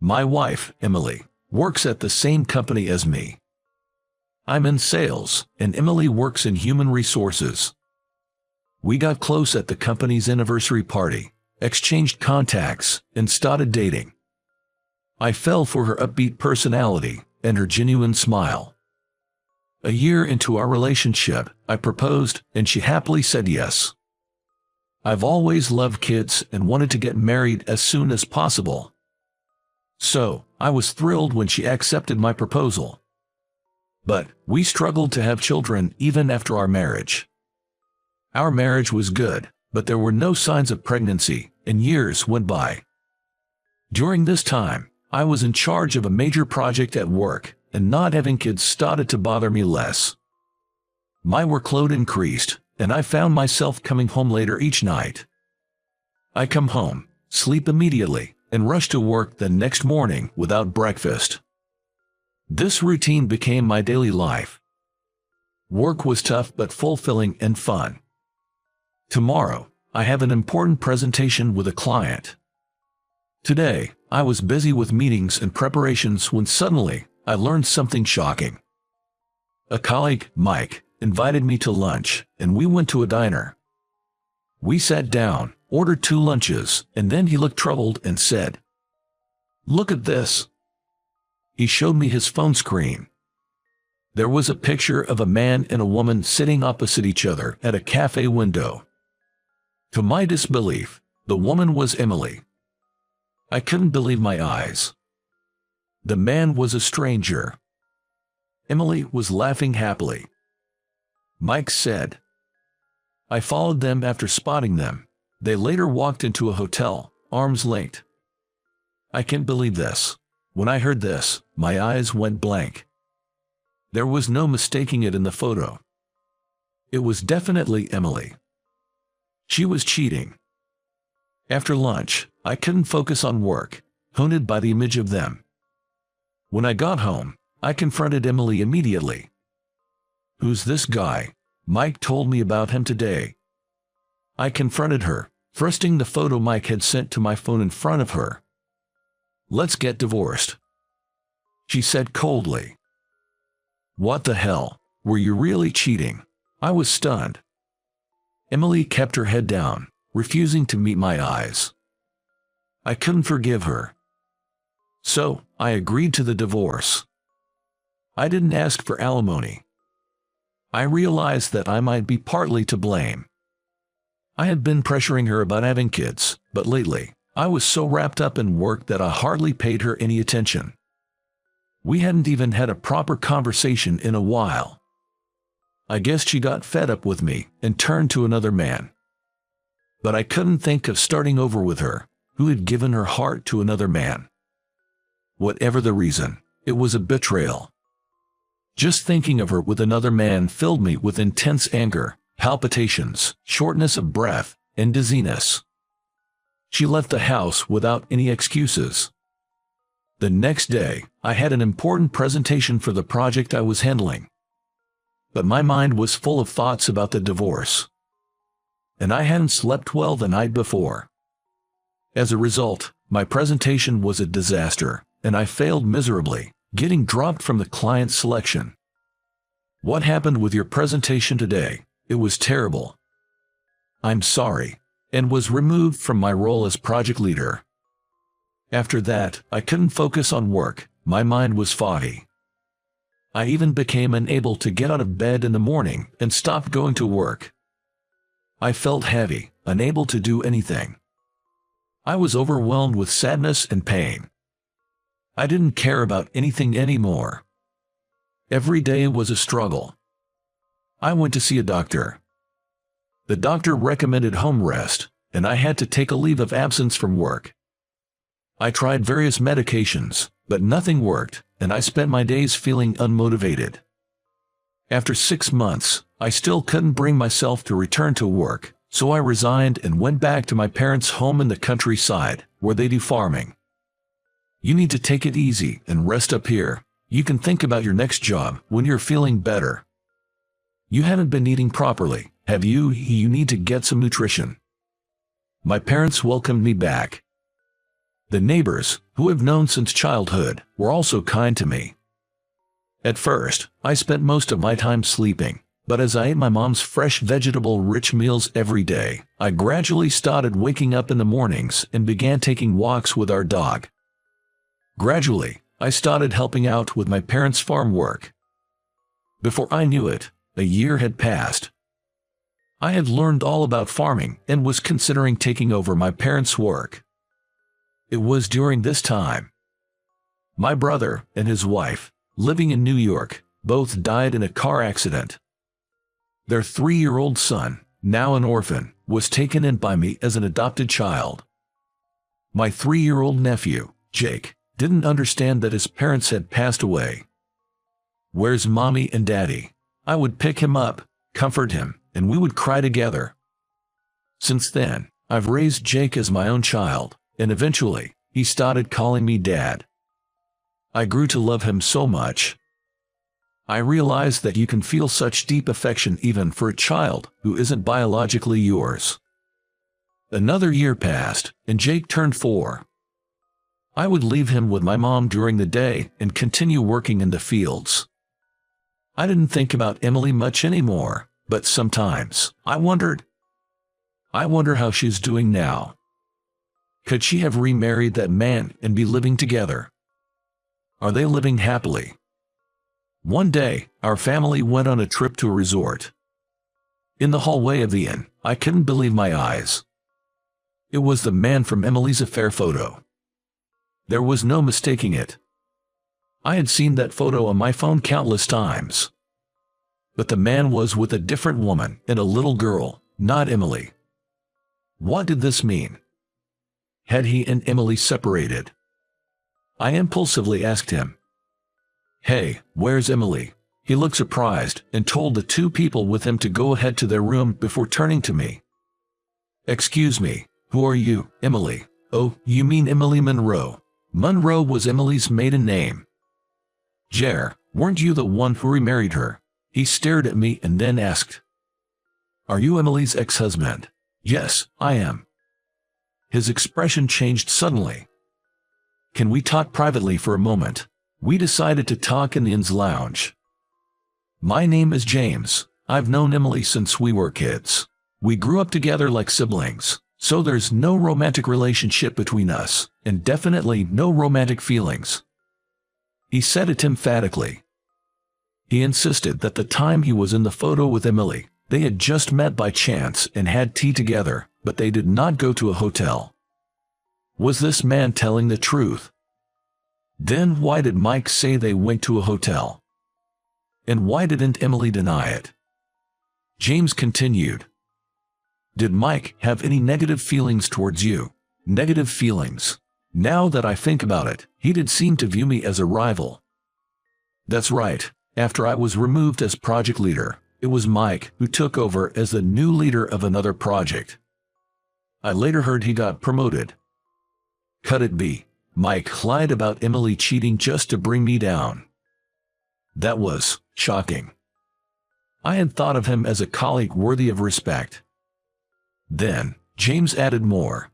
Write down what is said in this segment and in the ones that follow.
My wife, Emily, works at the same company as me. I'm in sales, and Emily works in human resources. We got close at the company's anniversary party, exchanged contacts, and started dating. I fell for her upbeat personality and her genuine smile. A year into our relationship, I proposed, and she happily said yes. I've always loved kids and wanted to get married as soon as possible. So, I was thrilled when she accepted my proposal. But we struggled to have children even after our marriage. Our marriage was good, but there were no signs of pregnancy, and years went by. During this time, I was in charge of a major project at work, and not having kids started to bother me less. My workload increased, and I found myself coming home later each night. I come home, sleep immediately, and rush to work the next morning without breakfast. This routine became my daily life. Work was tough but fulfilling and fun. Tomorrow, I have an important presentation with a client. Today, I was busy with meetings and preparations when suddenly, I learned something shocking. A colleague, Mike, invited me to lunch, and we went to a diner. We sat down, ordered 2 lunches, and then he looked troubled and said, "Look at this." He showed me his phone screen. There was a picture of a man and a woman sitting opposite each other at a cafe window. To my disbelief, the woman was Emily. I couldn't believe my eyes. The man was a stranger. Emily was laughing happily. Mike said, "I followed them after spotting them. They later walked into a hotel, arms linked." I can't believe this. When I heard this, my eyes went blank. There was no mistaking it in the photo. It was definitely Emily. She was cheating. After lunch, I couldn't focus on work, haunted by the image of them. When I got home, I confronted Emily immediately. "Who's this guy? Mike told me about him today." I confronted her, thrusting the photo Mike had sent to my phone in front of her. "Let's get divorced," she said coldly. "What the hell? Were you really cheating?" I was stunned. Emily kept her head down, refusing to meet my eyes. I couldn't forgive her. So, I agreed to the divorce. I didn't ask for alimony. I realized that I might be partly to blame. I had been pressuring her about having kids, but lately, I was so wrapped up in work that I hardly paid her any attention. We hadn't even had a proper conversation in a while. I guess she got fed up with me and turned to another man. But I couldn't think of starting over with her, who had given her heart to another man. Whatever the reason, it was a betrayal. Just thinking of her with another man filled me with intense anger, palpitations, shortness of breath, and dizziness. She left the house without any excuses. The next day, I had an important presentation for the project I was handling. But my mind was full of thoughts about the divorce. And I hadn't slept well the night before. As a result, my presentation was a disaster, and I failed miserably, getting dropped from the client selection. "What happened with your presentation today? It was terrible." "I'm sorry," and was removed from my role as project leader. After that, I couldn't focus on work. My mind was foggy. I even became unable to get out of bed in the morning and stopped going to work. I felt heavy, unable to do anything. I was overwhelmed with sadness and pain. I didn't care about anything anymore. Every day was a struggle. I went to see a doctor. The doctor recommended home rest, and I had to take a leave of absence from work. I tried various medications, but nothing worked, and I spent my days feeling unmotivated. After 6 months, I still couldn't bring myself to return to work, so I resigned and went back to my parents' home in the countryside, where they do farming. "You need to take it easy and rest up here. You can think about your next job when you're feeling better. You haven't been eating properly, have you? You need to get some nutrition." My parents welcomed me back. The neighbors, who I've known since childhood, were also kind to me. At first, I spent most of my time sleeping, but as I ate my mom's fresh vegetable-rich meals every day, I gradually started waking up in the mornings and began taking walks with our dog. Gradually, I started helping out with my parents' farm work. Before I knew it, a year had passed. I had learned all about farming and was considering taking over my parents' work. It was during this time. My brother and his wife, living in New York, both died in a car accident. Their 3-year-old son, now an orphan, was taken in by me as an adopted child. My 3-year-old nephew, Jake, didn't understand that his parents had passed away. "Where's mommy and daddy?" I would pick him up, comfort him, and we would cry together. Since then, I've raised Jake as my own child, and eventually, he started calling me Dad. I grew to love him so much. I realized that you can feel such deep affection even for a child who isn't biologically yours. Another year passed, and Jake turned 4. I would leave him with my mom during the day and continue working in the fields. I didn't think about Emily much anymore, but sometimes I wonder how she's doing now. Could she have remarried that man and be living together? Are they living happily? One day, our family went on a trip to a resort. In the hallway of the inn, I couldn't believe my eyes. It was the man from Emily's affair photo. There was no mistaking it. I had seen that photo on my phone countless times. But the man was with a different woman and a little girl, not Emily. What did this mean? Had he and Emily separated? I impulsively asked him, "Hey, where's Emily?" He looked surprised and told the 2 people with him to go ahead to their room before turning to me. "Excuse me, who are you, Emily?" "Oh, you mean Emily Monroe." Monroe was Emily's maiden name. "Jer, weren't you the one who remarried her?" He stared at me and then asked, "Are you Emily's ex-husband?" "Yes, I am." His expression changed suddenly. "Can we talk privately for a moment?" We decided to talk in the inn's lounge. "My name is James. I've known Emily since we were kids. We grew up together like siblings, so there's no romantic relationship between us, and definitely no romantic feelings." He said it emphatically. He insisted that the time he was in the photo with Emily, they had just met by chance and had tea together, but they did not go to a hotel. Was this man telling the truth? Then why did Mike say they went to a hotel? And why didn't Emily deny it? James continued. "Did Mike have any negative feelings towards you?" "Negative feelings? Now that I think about it, he did seem to view me as a rival." "That's right. After I was removed as project leader, it was Mike who took over as the new leader of another project. I later heard he got promoted." Could it be Mike lied about Emily cheating just to bring me down? That was shocking. I had thought of him as a colleague worthy of respect. Then, James added more.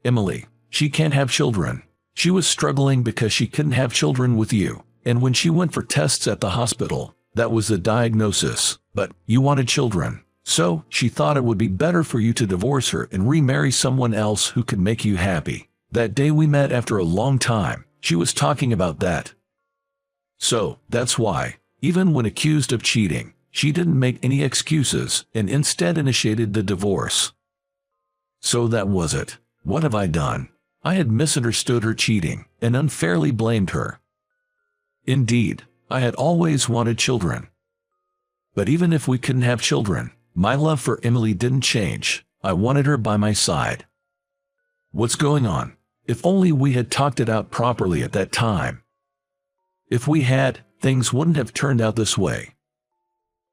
"Emily, she can't have children. She was struggling because she couldn't have children with you, and when she went for tests at the hospital, that was the diagnosis, but you wanted children. So, she thought it would be better for you to divorce her and remarry someone else who could make you happy. That day we met after a long time, she was talking about that. So, that's why, even when accused of cheating, she didn't make any excuses and instead initiated the divorce." So that was it. What have I done? I had misunderstood her cheating and unfairly blamed her. Indeed, I had always wanted children. But even if we couldn't have children, my love for Emily didn't change. I wanted her by my side. What's going on? If only we had talked it out properly at that time. If we had, things wouldn't have turned out this way.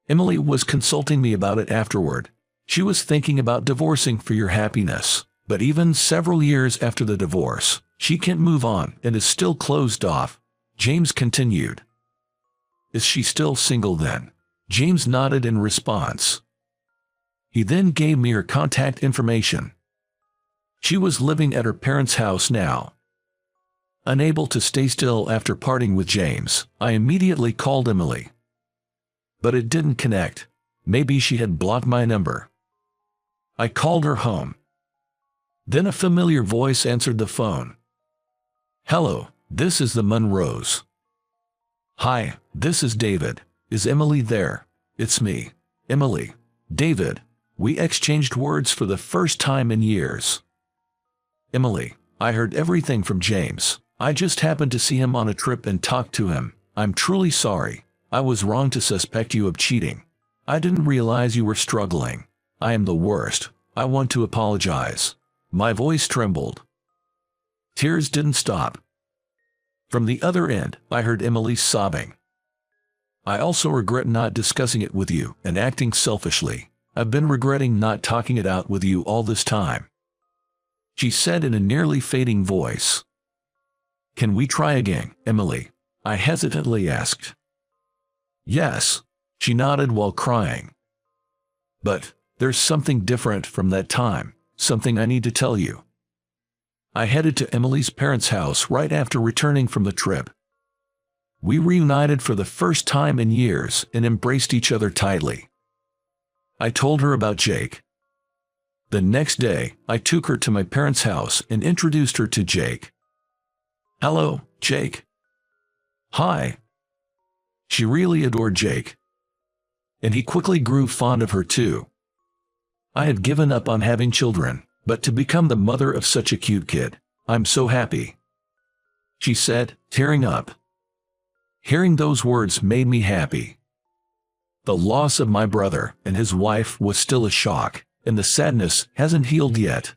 Emily was consulting me about it afterward. She was thinking about divorcing for your happiness, but even several years after the divorce, she can't move on and is still closed off. James continued. "Is she still single then?" James nodded in response. He then gave me her contact information. She was living at her parents' house now. Unable to stay still after parting with James, I immediately called Emily. But it didn't connect. Maybe she had blocked my number. I called her home. Then a familiar voice answered the phone. "Hello, this is the Monroes." "Hi, this is David. Is Emily there?" "It's me, Emily." "David." We exchanged words for the first time in years. "Emily, I heard everything from James. I just happened to see him on a trip and talked to him. I'm truly sorry. I was wrong to suspect you of cheating. I didn't realize you were struggling. I am the worst. I want to apologize." My voice trembled. Tears didn't stop. From the other end, I heard Emily sobbing. "I also regret not discussing it with you and acting selfishly. I've been regretting not talking it out with you all this time," she said in a nearly fading voice. "Can we try again, Emily?" I hesitantly asked. "Yes," she nodded while crying. "But there's something different from that time, something I need to tell you." I headed to Emily's parents' house right after returning from the trip. We reunited for the first time in years and embraced each other tightly. I told her about Jake. The next day, I took her to my parents' house and introduced her to Jake. "Hello, Jake." "Hi." She really adored Jake. And he quickly grew fond of her too. I had given up on having children, but to become the mother of such a cute kid, I'm so happy," she said, tearing up. Hearing those words made me happy. The loss of my brother and his wife was still a shock, and the sadness hasn't healed yet.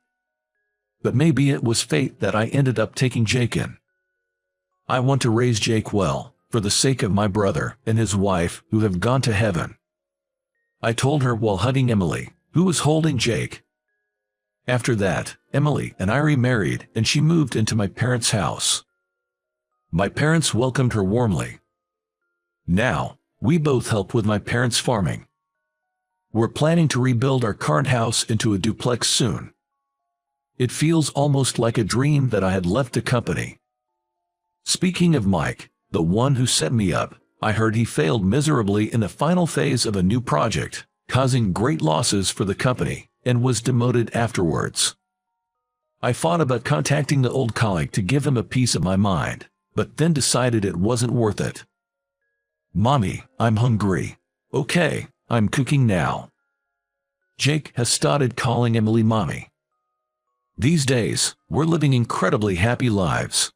But maybe it was fate that I ended up taking Jake in. I want to raise Jake well, for the sake of my brother and his wife who have gone to heaven," I told her while hugging Emily, who was holding Jake. After that, Emily and I remarried and she moved into my parents' house. My parents welcomed her warmly. Now, we both help with my parents' farming. We're planning to rebuild our current house into a duplex soon. It feels almost like a dream that I had left the company. Speaking of Mike, the one who set me up, I heard he failed miserably in the final phase of a new project, causing great losses for the company, and was demoted afterwards. I thought about contacting the old colleague to give him a piece of my mind, but then decided it wasn't worth it. "Mommy, I'm hungry." "Okay, I'm cooking now." Jake has started calling Emily Mommy. These days, we're living incredibly happy lives.